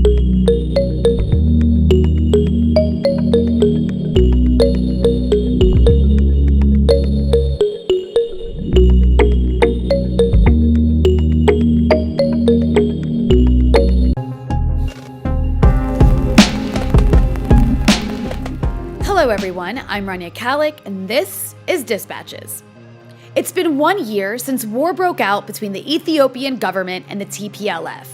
Hello everyone, I'm Rania Kalik, and this is Dispatches. It's been 1 year since war broke out between the Ethiopian government and the TPLF.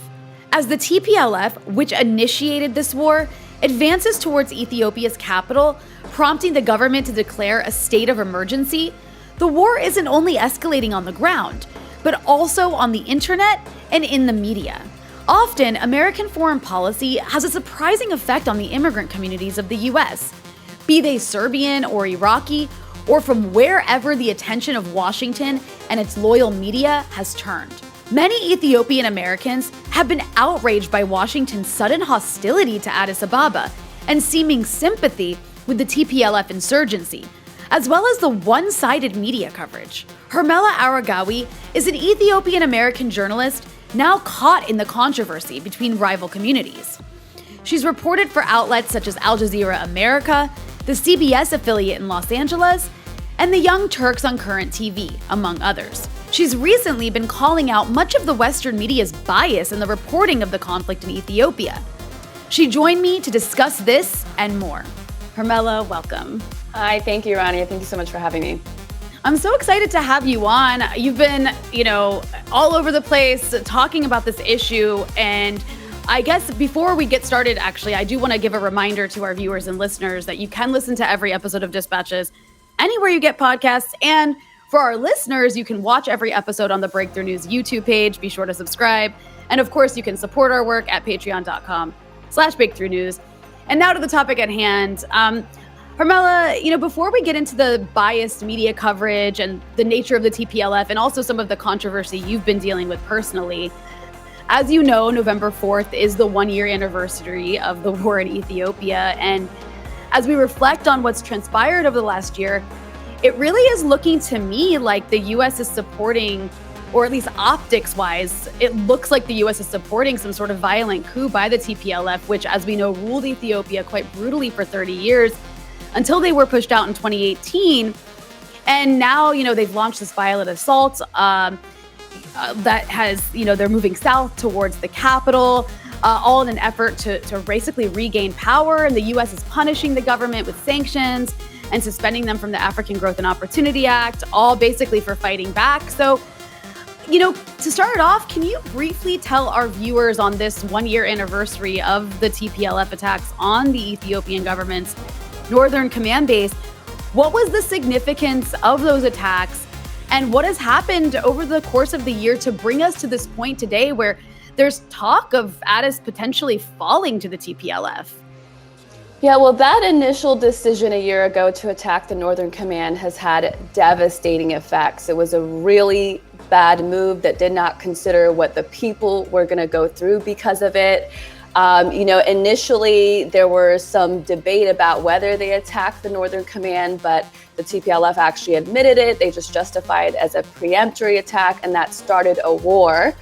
As the TPLF, which initiated this war, advances towards Ethiopia's capital, prompting the government to declare a state of emergency, the war isn't only escalating on the ground, but also on the internet and in the media. Often, American foreign policy has a surprising effect on the immigrant communities of the US, be they Serbian or Iraqi, or from wherever the attention of Washington and its loyal media has turned. Many Ethiopian Americans have been outraged by Washington's sudden hostility to Addis Ababa and seeming sympathy with the TPLF insurgency, as well as the one-sided media coverage. Hermela Aregawi is an Ethiopian American journalist now caught in the controversy between rival communities. She's reported for outlets such as Al Jazeera America, the CBS affiliate in Los Angeles, and the Young Turks on Current TV, among others. She's recently been calling out much of the Western media's bias in the reporting of the conflict in Ethiopia. She joined me to discuss this and more. Hermela, welcome. Hi, thank you, Rania. Thank you so much for having me. I'm so excited to have you on. You've been, all over the place talking about this issue, and I guess before we get started, actually, I do want to give a reminder to our viewers and listeners that you can listen to every episode of Dispatches anywhere you get podcasts. And for our listeners, you can watch every episode on the Breakthrough News YouTube page. Be sure to subscribe. And of course, you can support our work at patreon.com/breakthroughnews. And now to the topic at hand. Hermela, before we get into the biased media coverage and the nature of the TPLF and also some of the controversy you've been dealing with personally, as you know, November 4th is the 1-year anniversary of the war in Ethiopia. And as we reflect on what's transpired over the last year, it really is looking to me like the US is supporting, or at least optics-wise, it looks like the US is supporting some sort of violent coup by the TPLF, which, as we know, ruled Ethiopia quite brutally for 30 years until they were pushed out in 2018. And now, they've launched this violent assault that has, they're moving south towards the capital, all in an effort to basically regain power. And the US is punishing the government with sanctions and suspending them from the African Growth and Opportunity Act, all basically for fighting back. So, to start it off, can you briefly tell our viewers on this 1-year anniversary of the TPLF attacks on the Ethiopian government's Northern Command base, what was the significance of those attacks and what has happened over the course of the year to bring us to this point today where there's talk of Addis potentially falling to the TPLF? Yeah, well, that initial decision a year ago to attack the Northern Command has had devastating effects. It was a really bad move that did not consider what the people were going to go through because of it. Initially there were some debate about whether they attacked the Northern Command, but the TPLF actually admitted it. They just justified it as a preemptory attack, and that started a war,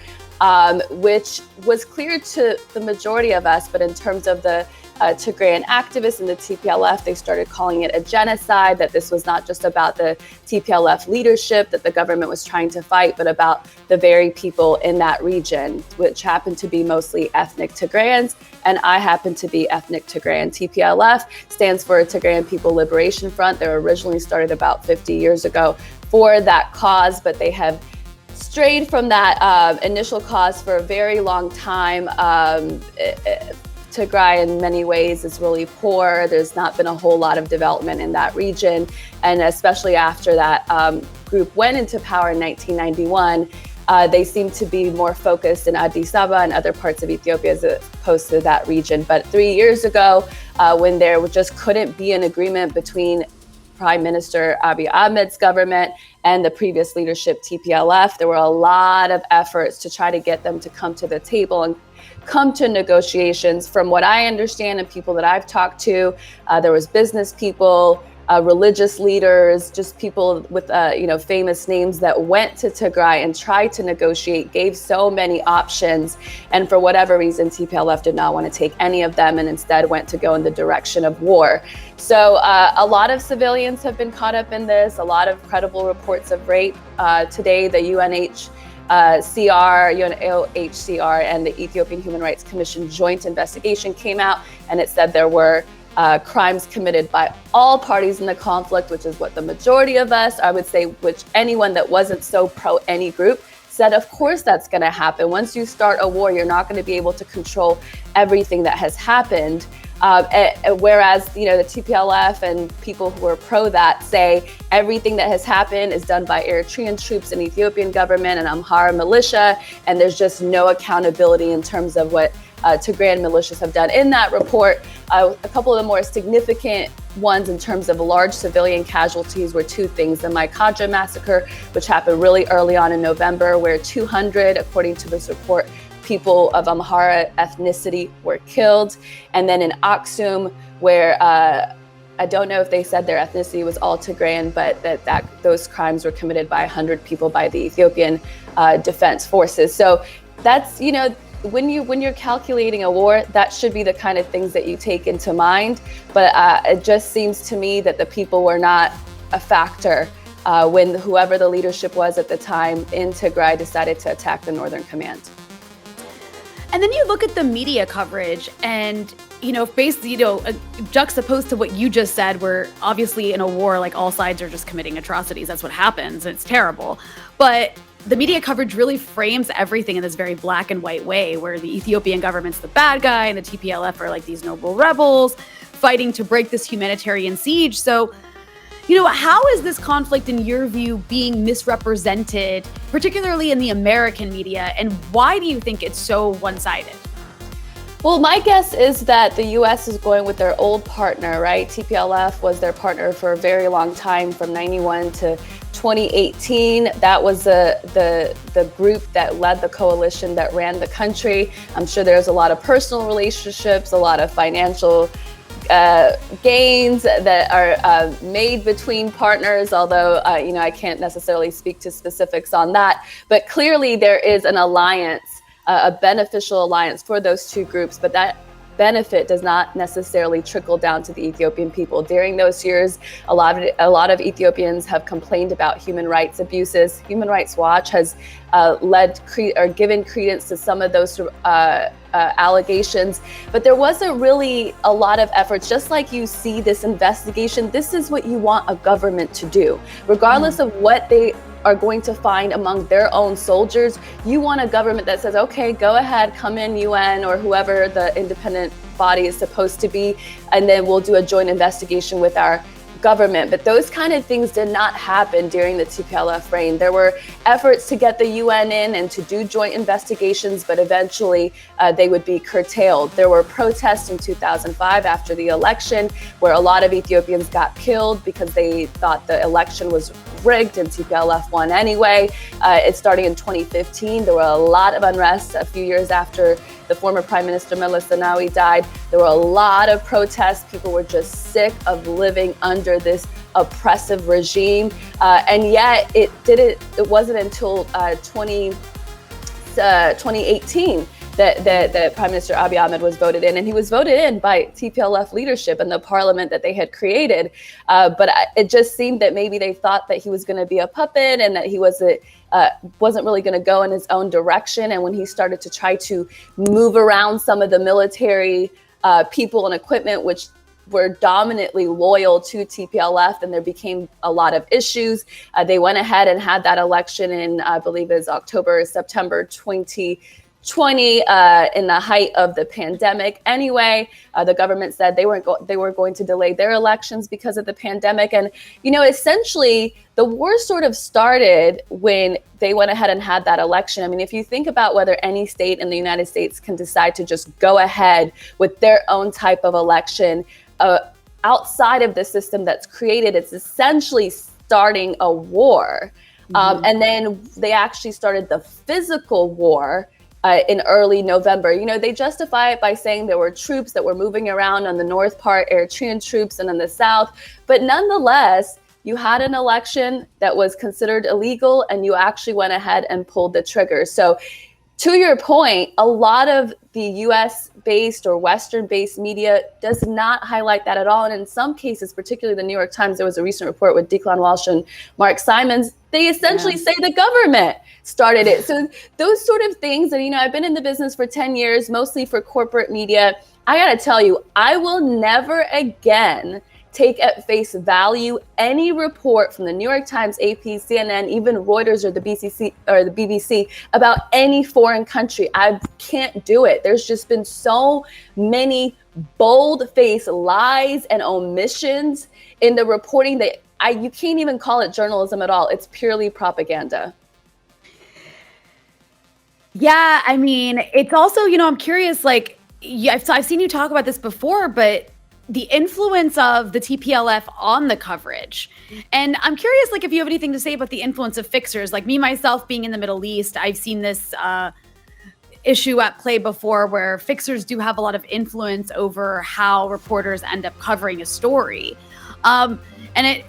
which was clear to the majority of us. But in terms of the Tigrayan activists and the TPLF, they started calling it a genocide, that this was not just about the TPLF leadership that the government was trying to fight, but about the very people in that region, which happened to be mostly ethnic Tigrayans, and I happen to be ethnic Tigrayan. TPLF stands for Tigrayan People Liberation Front. They were originally started about 50 years ago for that cause, but they have strayed from that initial cause for a very long time. Tigray in many ways is really poor. There's not been a whole lot of development in that region. And especially after that group went into power in 1991, they seem to be more focused in Addis Ababa and other parts of Ethiopia as opposed to that region. But 3 years ago, when there just couldn't be an agreement between Prime Minister Abiy Ahmed's government and the previous leadership, TPLF, there were a lot of efforts to try to get them to come to the table and come to negotiations. From what I understand and people that I've talked to, there was business people, religious leaders, just people with famous names that went to Tigray and tried to negotiate, gave so many options, and for whatever reason TPLF did not want to take any of them and instead went to go in the direction of war. So a lot of civilians have been caught up in this, a lot of credible reports of rape. Today the UNHCR and the Ethiopian Human Rights Commission joint investigation came out, and it said there were crimes committed by all parties in the conflict, which is what the majority of us, I would say, which anyone that wasn't so pro any group said, of course that's going to happen. Once you start a war, you're not going to be able to control everything that has happened. Whereas, the TPLF and people who are pro that say everything that has happened is done by Eritrean troops and Ethiopian government and Amhara militia, and there's just no accountability in terms of what Tigrayan militias have done. In that report, a couple of the more significant ones in terms of large civilian casualties were two things: the Maikadra massacre, which happened really early on in November, where 200, according to this report, people of Amhara ethnicity were killed. And then in Aksum, where I don't know if they said their ethnicity was all Tigrayan, but that those crimes were committed by 100 people by the Ethiopian Defense Forces. So that's, when you're calculating a war, that should be the kind of things that you take into mind. But it just seems to me that the people were not a factor when whoever the leadership was at the time in Tigray decided to attack the Northern Command. And then you look at the media coverage and, basically, juxtaposed to what you just said, where obviously in a war, like, all sides are just committing atrocities. That's what happens. And it's terrible. But the media coverage really frames everything in this very black and white way, where the Ethiopian government's the bad guy and the TPLF are like these noble rebels fighting to break this humanitarian siege. So, how is this conflict, in your view, being misrepresented, particularly in the American media, and why do you think it's so one-sided? Well, my guess is that the U.S. is going with their old partner, right? TPLF was their partner for a very long time, from 91 to 2018. That was the group that led the coalition that ran the country. I'm sure there's a lot of personal relationships, a lot of financial gains that are made between partners, although I can't necessarily speak to specifics on that. But clearly there is an alliance, a beneficial alliance for those two groups, but that benefit does not necessarily trickle down to the Ethiopian people. During those years, a lot of Ethiopians have complained about human rights abuses. Human Rights Watch has given credence to some of those allegations, but there wasn't really a lot of efforts. Just like you see this investigation, this is what you want a government to do, regardless of what they are going to find among their own soldiers. You want a government that says, okay, go ahead, come in, UN or whoever the independent body is supposed to be, and then we'll do a joint investigation with our government. But those kind of things did not happen during the TPLF reign. There were efforts to get the UN in and to do joint investigations, but eventually they would be curtailed. There were protests in 2005 after the election where a lot of Ethiopians got killed because they thought the election was rigged and TPLF won anyway. It started in 2015. There were a lot of unrest a few years after the former Prime Minister Meles Zenawi died. There were a lot of protests. People were just sick of living under this oppressive regime. And yet it wasn't until 2018 that Prime Minister Abiy Ahmed was voted in, and he was voted in by TPLF leadership and the parliament that they had created. But it just seemed that maybe they thought that he was going to be a puppet and that he wasn't really going to go in his own direction. And when he started to try to move around some of the military people and equipment, which were dominantly loyal to TPLF, and there became a lot of issues. They went ahead and had that election in, I believe it was September 2020, in the height of the pandemic. Anyway, the government said they were going to delay their elections because of the pandemic. And, essentially the war sort of started when they went ahead and had that election. I mean, if you think about whether any state in the United States can decide to just go ahead with their own type of election, outside of the system that's created, it's essentially starting a war. And then they actually started the physical war in early November. You know, they justify it by saying there were troops that were moving around on the north part, Eritrean troops, and on the south. But nonetheless, you had an election that was considered illegal, and you actually went ahead and pulled the trigger. So to your point, a lot of the US-based or Western-based media does not highlight that at all. And in some cases, particularly the New York Times, there was a recent report with Declan Walsh and Mark Simons. They essentially say the government started it. So those sort of things, and you know, I've been in the business for 10 years, mostly for corporate media. I gotta tell you, I will never again take at face value any report from the New York Times, AP, CNN, even Reuters or the BBC about any foreign country. I can't do it. There's just been so many bold-faced lies and omissions in the reporting that you can't even call it journalism at all. It's purely propaganda. Yeah, I mean, it's also, you know, I'm curious, like, I've seen you talk about this before, but the influence of the TPLF on the coverage. And I'm curious, like, if you have anything to say about the influence of fixers. Like me, myself, being in the Middle East, I've seen this issue at play before where fixers do have a lot of influence over how reporters end up covering a story. And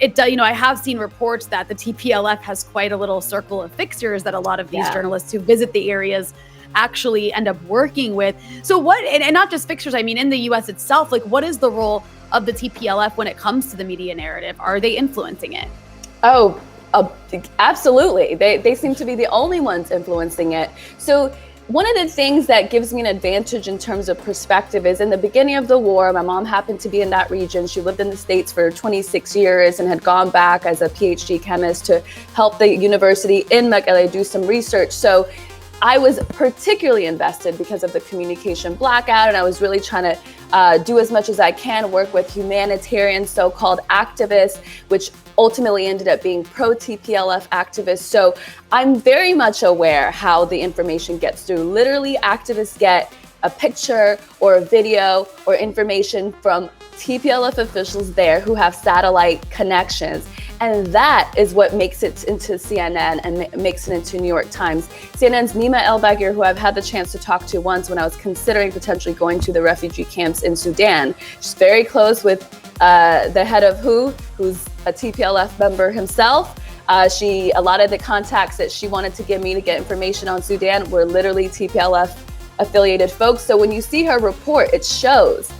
you know, I have seen reports that the TPLF has quite a little circle of fixers that a lot of these journalists who visit the areas actually end up working with. So what, and not just fixers, I mean, in the US itself, like what is the role of the TPLF when it comes to the media narrative? Are they influencing it? Oh, absolutely. They seem to be the only ones influencing it. So one of the things that gives me an advantage in terms of perspective is in the beginning of the war, my mom happened to be in that region. She lived in the States for 26 years and had gone back as a PhD chemist to help the university in Mekelle do some research. So I was particularly invested because of the communication blackout, and I was really trying to do as much as I can, work with humanitarian so-called activists, which ultimately ended up being pro-TPLF activists. So I'm very much aware how the information gets through. Literally, activists get a picture or a video or information from TPLF officials there who have satellite connections. And that is what makes it into CNN and makes it into New York Times. CNN's Nima El-Bagir, who I've had the chance to talk to once when I was considering potentially going to the refugee camps in Sudan. She's very close with the head of who's a TPLF member himself. A lot of the contacts that she wanted to give me to get information on Sudan were literally TPLF affiliated folks. So when you see her report, it shows.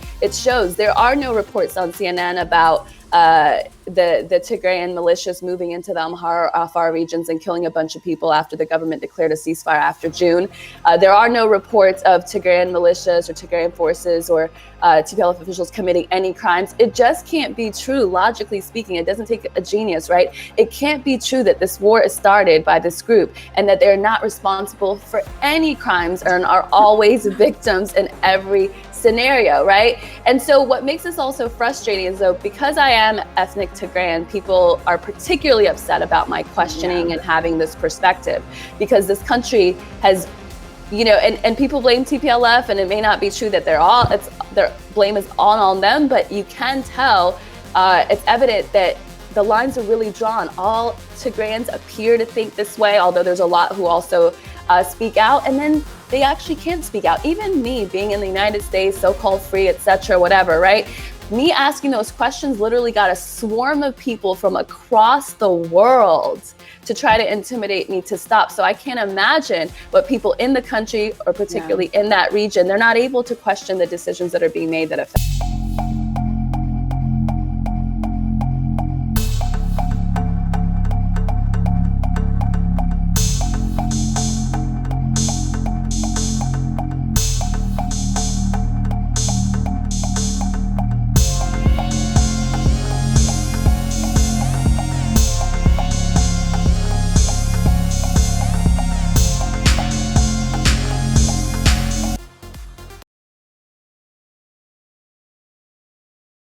There are no reports on CNN about the Tigrayan militias moving into the Afar regions and killing a bunch of people after the government declared a ceasefire after June. There are no reports of Tigrayan militias or Tigrayan forces or TPLF officials committing any crimes. It just can't be true, logically speaking. It doesn't take a genius, right? It can't be true that this war is started by this group and that they're not responsible for any crimes and are always victims in every scenario, right? And so what makes this also frustrating is, though, because I am ethnic Tigrayan, people are particularly upset about my questioning and having this perspective, because this country has, you know, and people blame TPLF, and it may not be true that their blame is all on them, but you can tell, it's evident that the lines are really drawn. All Tigrayans appear to think this way, although there's a lot who also speak out, and then they actually can't speak out. Even me, being in the United States, so-called free, etc., whatever, right? Me asking those questions literally got a swarm of people from across the world to try to intimidate me to stop. So I can't imagine what people in the country, or particularly in that region, they're not able to question the decisions that are being made that affect.